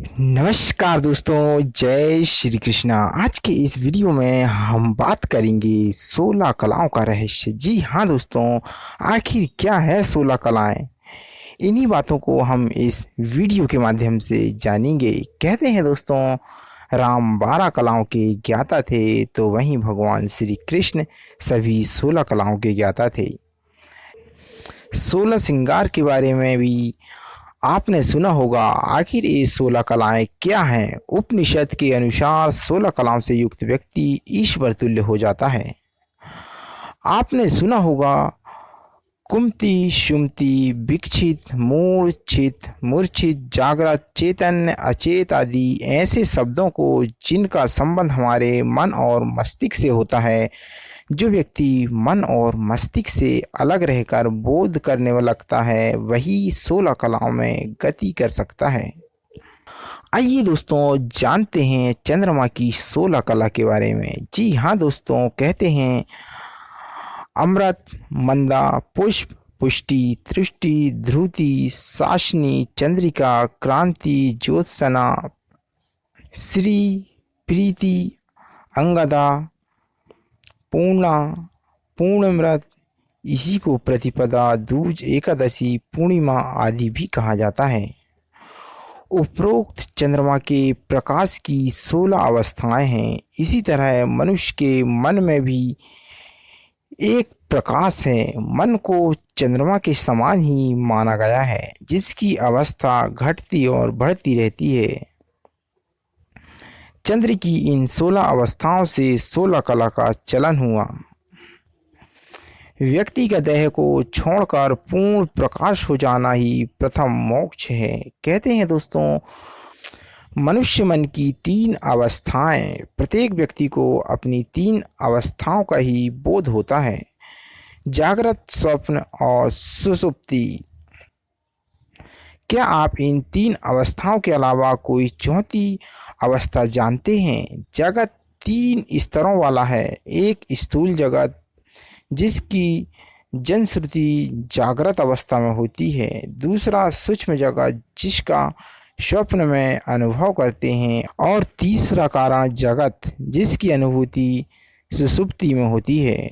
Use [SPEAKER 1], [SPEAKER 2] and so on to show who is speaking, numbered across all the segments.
[SPEAKER 1] नमस्कार दोस्तों, जय श्री कृष्णा। आज के इस वीडियो में हम बात करेंगे 16 कलाओं का रहस्य। जी हाँ दोस्तों, आखिर क्या है 16 कलाएं? इन्हीं बातों को हम इस वीडियो के माध्यम से जानेंगे। कहते हैं दोस्तों, राम 12 कलाओं के ज्ञाता थे, तो वहीं भगवान श्री कृष्ण सभी 16 कलाओं के ज्ञाता थे। 16 श्रृंगार के बारे में भी आपने सुना होगा। आखिर ये 16 कलाएं क्या हैं? उपनिषद के अनुसार 16 कलाओं से युक्त व्यक्ति ईश्वर तुल्य हो जाता है। आपने सुना होगा कुमति, सुमति, विक्षित, मूर्छित, मूर्छित, जागृत, चेतन, अचेत आदि ऐसे शब्दों को जिनका संबंध हमारे मन और मस्तिष्क से होता है। जो व्यक्ति मन और मस्तिष्क से अलग रहकर बोध करने में लगता है, वही 16 कलाओं में गति कर सकता है। आइए दोस्तों, जानते हैं चंद्रमा की 16 कला के बारे में। जी हाँ दोस्तों, कहते हैं अमृत, मंदा, पुष्प, पुष्टि, तृष्टि, ध्रुति, शासनी, चंद्रिका, क्रांति, ज्योत्सना, श्री, प्रीति, अंगदा, पूर्णा, पूर्णमृत, इसी को प्रतिपदा, दूज, एकादशी, पूर्णिमा आदि भी कहा जाता है। उपरोक्त चंद्रमा के प्रकाश की 16 अवस्थाएं हैं। इसी तरह मनुष्य के मन में भी एक प्रकाश है। मन को चंद्रमा के समान ही माना गया है, जिसकी अवस्था घटती और बढ़ती रहती है। चंद्र की इन 16 अवस्थाओं से 16 कला का चलन हुआ। व्यक्ति का देह को छोड़कर पूर्ण प्रकाश हो जाना ही प्रथम मोक्ष है। कहते हैं दोस्तों, मनुष्य मन की 3 अवस्थाएं, प्रत्येक व्यक्ति को अपनी 3 अवस्थाओं का ही बोध होता है: जागृत, स्वप्न और सुषुप्ति। क्या आप इन 3 अवस्थाओं के अलावा कोई चौथी अवस्था जानते हैं? जगत 3 स्तरों वाला है। एक स्थूल जगत, जिसकी जनश्रुति जागृत अवस्था में होती है। दूसरा सूक्ष्म जगत, जिसका स्वप्न में अनुभव करते हैं। और तीसरा कारण जगत, जिसकी अनुभूति सुषुप्ति में होती है।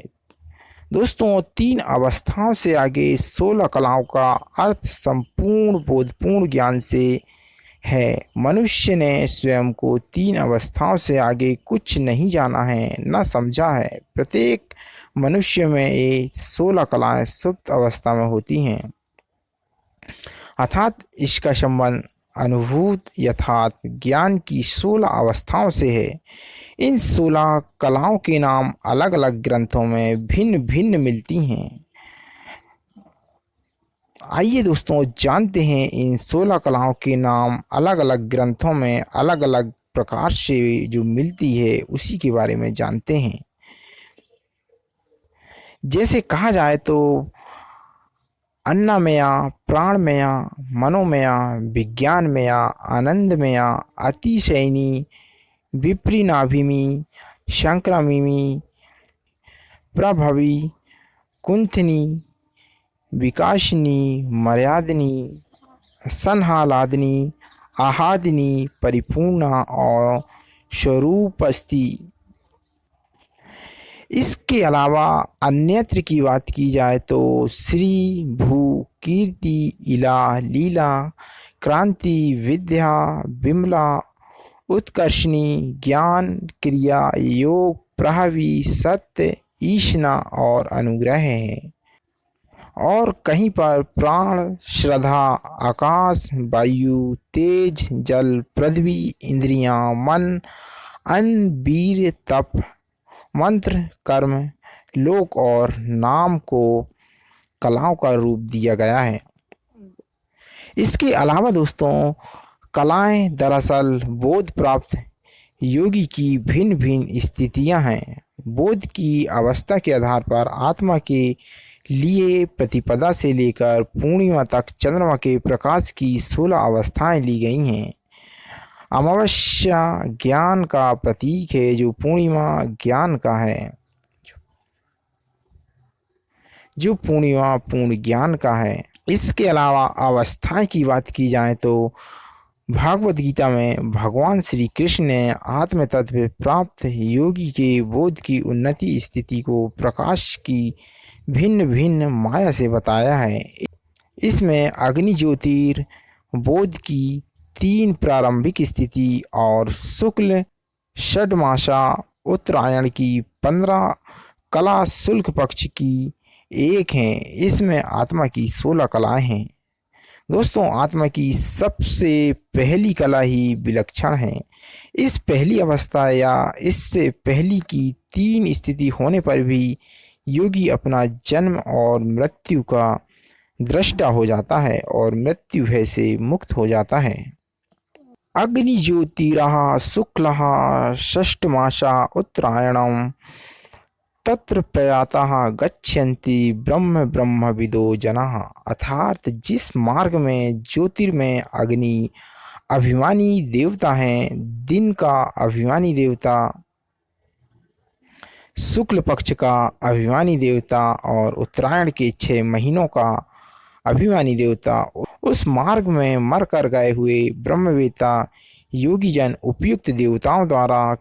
[SPEAKER 1] दोस्तों, 3 अवस्थाओं से आगे 16 कलाओं का अर्थ संपूर्ण बोधपूर्ण ज्ञान से है। मनुष्य ने स्वयं को 3 अवस्थाओं से आगे कुछ नहीं जाना है, न समझा है। प्रत्येक मनुष्य में ये 16 कलाएं सुप्त अवस्था में होती हैं, अर्थात इसका संबंध अनुभूत यथार्थ ज्ञान की 16 अवस्थाओं से है। इन 16 कलाओं के नाम अलग अलग ग्रंथों में भिन्न भिन्न मिलती हैं। आइए दोस्तों, जानते हैं इन 16 कलाओं के नाम अलग अलग ग्रंथों में अलग अलग प्रकार से जो मिलती है, उसी के बारे में जानते हैं। जैसे कहा जाए तो अन्नमया, प्राणमया, मनोमया, विज्ञानमया, आनंदमया, अतिशयनी, विप्रिनाभिमी, संक्रामिमी, प्रभवी, कुंथनी, विकासिनी, मर्यादिनी, संहालादिनी, आहादिनी, परिपूर्णा और स्वरूपस्थि। इसके अलावा अन्यत्र की बात की जाए तो श्री, भू, कीर्ति, इला, लीला, क्रांति, विद्या, विमला, उत्कर्षणी, ज्ञान, क्रिया, योग, प्रभावी, सत्य, ईशना और अनुग्रह है। और कहीं पर प्राण, श्रद्धा, आकाश, वायु, तेज, जल, पृथ्वी, इंद्रियां, मन, अन्न, वीर, तप, मंत्र, कर्म, लोक और नाम को कलाओं का रूप दिया गया है। इसके अलावा दोस्तों, कलाएं दरअसल बोध प्राप्त योगी की भिन्न भिन्न स्थितियां हैं। बोध की अवस्था के आधार पर आत्मा के लिए प्रतिपदा से लेकर पूर्णिमा तक चंद्रमा के प्रकाश की 16 अवस्थाएं ली गई हैं। अमावस्या ज्ञान का प्रतीक है, जो पूर्णिमा ज्ञान का है, जो पूर्णिमा पूर्ण ज्ञान का है। इसके अलावा अवस्थाएं की बात की जाए तो भागवत गीता में भगवान श्री कृष्ण ने आत्म तत्व प्राप्त योगी के बोध की उन्नति स्थिति को प्रकाश की भिन्न भिन्न माया से बताया है। इसमें अग्नि ज्योतिर्बोध की 3 प्रारंभिक स्थिति और शुक्ल षडमासा उत्तरायण की 15 कला शुक्ल पक्ष की 1 हैं। इसमें आत्मा की 16 कलाएं हैं। दोस्तों, आत्मा की सबसे पहली कला ही विलक्षण है। इस पहली अवस्था या इससे पहली की 3 स्थिति होने पर भी योगी अपना जन्म और मृत्यु का दृष्टा हो जाता है और मृत्यु भय से मुक्त हो जाता है। अग्नि ज्योतिरः शुक्लः षष्ठमासा उत्तरायणम तत्र प्रयातः गच्छन्ति ब्रह्म ब्रह्मविदो जनाः। अर्थात जिस मार्ग में ज्योतिर्मय अग्नि अभिमानी देवता हैं, दिन का अभिमानी देवता, शुक्ल पक्ष का अभिमानी देवता और उत्तरायण के 6 महीनों का अभिमानी देवता, उस मार्ग में मर कर गए हुए ब्रह्मवेत्ता योगीजन उपयुक्त देवताओं द्वारा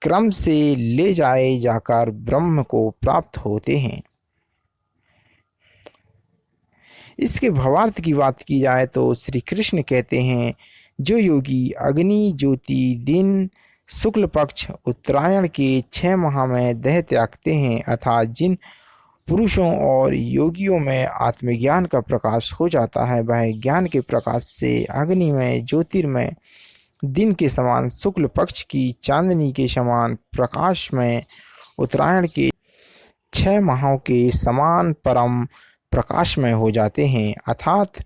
[SPEAKER 1] क्रम से ले जाए जाकर ब्रह्म को प्राप्त होते हैं। इसके भावार्थ की बात की जाए तो श्री कृष्ण कहते हैं, जो योगी अग्नि ज्योति दिन शुक्ल पक्ष उत्तरायण के 6 माह में देह त्यागते हैं, अर्थात जिन पुरुषों और योगियों में आत्मज्ञान का प्रकाश हो जाता है, वह ज्ञान के प्रकाश से अग्नि में ज्योतिर्मय दिन के समान शुक्ल पक्ष की चांदनी के समान प्रकाश में उत्तरायण के 6 माहों के समान परम प्रकाश में हो जाते हैं। अर्थात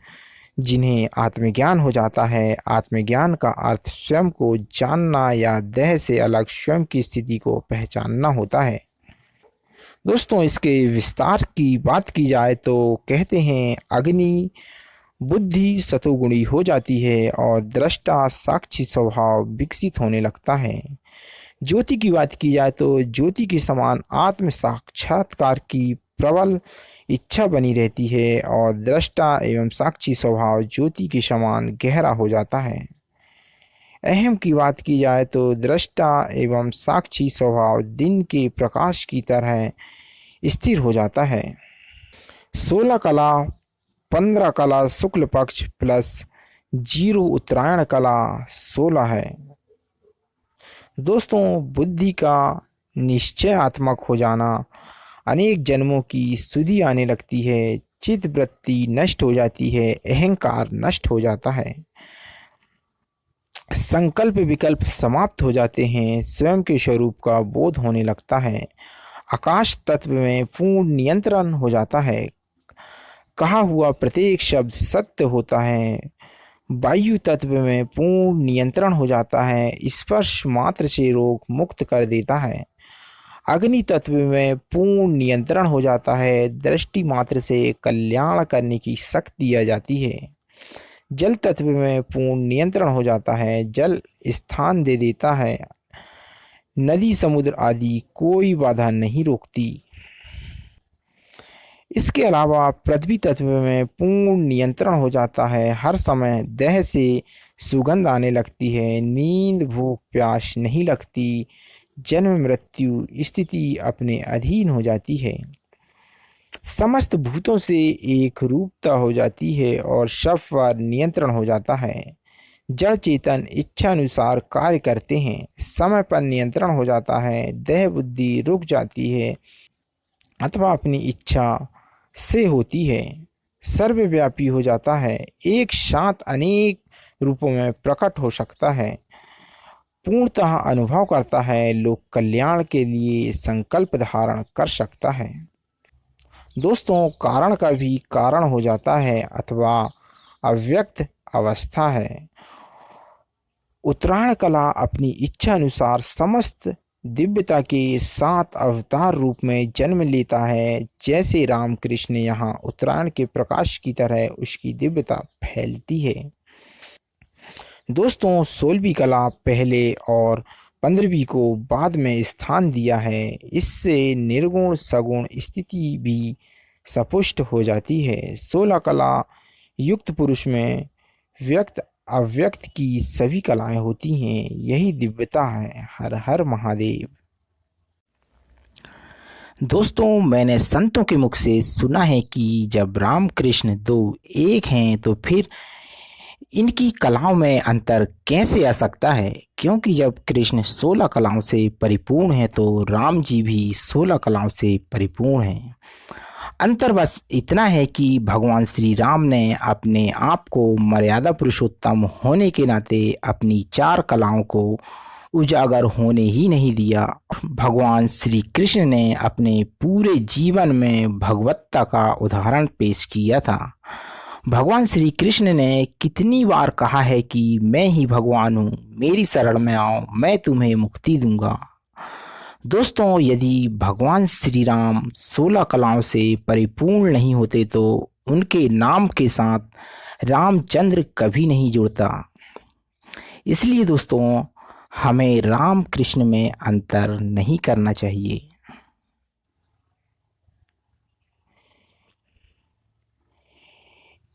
[SPEAKER 1] जिन्हें आत्मज्ञान हो जाता है। आत्मज्ञान का अर्थ स्वयं को जानना या देह से अलग स्वयं की स्थिति को पहचानना होता है। दोस्तों, इसके विस्तार की बात की जाए तो कहते हैं, अग्नि बुद्धि सतोगुणी हो जाती है और दृष्टा साक्षी स्वभाव विकसित होने लगता है। ज्योति की बात की जाए तो ज्योति के समान आत्म साक्षात्कार की प्रबल इच्छा बनी रहती है और दृष्टा एवं साक्षी स्वभाव ज्योति के समान गहरा हो जाता है। अहम की बात की जाए तो दृष्टा एवं साक्षी स्वभाव दिन के प्रकाश की तरह स्थिर हो जाता है। 16 कला 15 कला शुक्ल पक्ष प्लस 0 उत्तरायण कला 16 है। दोस्तों, बुद्धि का निश्चयात्मक हो जाना, अनेक जन्मों की सुधि आने लगती है, चित्त वृत्ति नष्ट हो जाती है, अहंकार नष्ट हो जाता है, संकल्प विकल्प समाप्त हो जाते हैं, स्वयं के स्वरूप का बोध होने लगता है, आकाश तत्व में पूर्ण नियंत्रण हो जाता है, कहा हुआ प्रत्येक शब्द सत्य होता है, वायु तत्व में पूर्ण नियंत्रण हो जाता है, स्पर्श मात्र से रोग मुक्त कर देता है, अग्नि तत्व में पूर्ण नियंत्रण हो जाता है, दृष्टि मात्र से कल्याण करने की शक्ति आ जाती है, जल तत्व में पूर्ण नियंत्रण हो जाता है, जल स्थान दे देता है, नदी समुद्र आदि कोई बाधा नहीं रोकती। इसके अलावा पृथ्वी तत्व में पूर्ण नियंत्रण हो जाता है, हर समय देह से सुगंध आने लगती है, नींद भूख प्यास नहीं लगती, जन्म मृत्यु स्थिति अपने अधीन हो जाती है, समस्त भूतों से एक रूपता हो जाती है और सब पर नियंत्रण हो जाता है, जड़ चेतन इच्छा अनुसार कार्य करते हैं, समय पर नियंत्रण हो जाता है, देह बुद्धि रुक जाती है अथवा अपनी इच्छा से होती है, सर्वव्यापी हो जाता है, एक साथ अनेक रूपों में प्रकट हो सकता है, पूर्णतः अनुभव करता है, लोक कल्याण के लिए संकल्प धारण कर सकता है। दोस्तों, कारण का भी कारण हो जाता है अथवा अव्यक्त अवस्था है। उत्तरायण कला अपनी इच्छा अनुसार समस्त दिव्यता के साथ अवतार रूप में जन्म लेता है, जैसे राम कृष्ण यहाँ उत्तरायण के प्रकाश की तरह उसकी दिव्यता फैलती है। दोस्तों, 16वीं कला पहले और 15वीं को बाद में स्थान दिया है, इससे निर्गुण सगुण स्थिति भी स्पष्ट हो जाती है। 16 कला युक्त पुरुष में व्यक्त अव्यक्त की सभी कलाएं होती हैं, यही दिव्यता है। हर हर महादेव। दोस्तों, मैंने संतों के मुख से सुना है कि जब राम कृष्ण दो एक हैं तो फिर इनकी कलाओं में अंतर कैसे आ सकता है, क्योंकि जब कृष्ण 16 कलाओं से परिपूर्ण है तो राम जी भी 16 कलाओं से परिपूर्ण हैं। अंतर बस इतना है कि भगवान श्री राम ने अपने आप को मर्यादा पुरुषोत्तम होने के नाते अपनी 4 कलाओं को उजागर होने ही नहीं दिया। भगवान श्री कृष्ण ने अपने पूरे जीवन में भगवत्ता का उदाहरण पेश किया था। भगवान श्री कृष्ण ने कितनी बार कहा है कि मैं ही भगवान हूँ, मेरी शरण में आओ, मैं तुम्हें मुक्ति दूंगा। दोस्तों, यदि भगवान श्री राम 16 कलाओं से परिपूर्ण नहीं होते तो उनके नाम के साथ रामचंद्र कभी नहीं जुड़ता। इसलिए दोस्तों, हमें राम कृष्ण में अंतर नहीं करना चाहिए।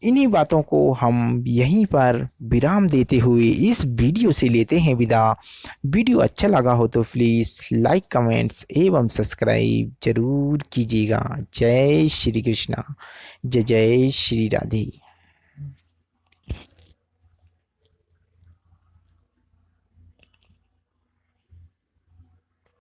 [SPEAKER 1] इन्हीं बातों को हम यहीं पर विराम देते हुए इस वीडियो से लेते हैं विदा। वीडियो अच्छा लगा हो तो प्लीज़ लाइक, कमेंट्स एवं सब्सक्राइब जरूर कीजिएगा। जय श्री कृष्णा। जय जय श्री राधे।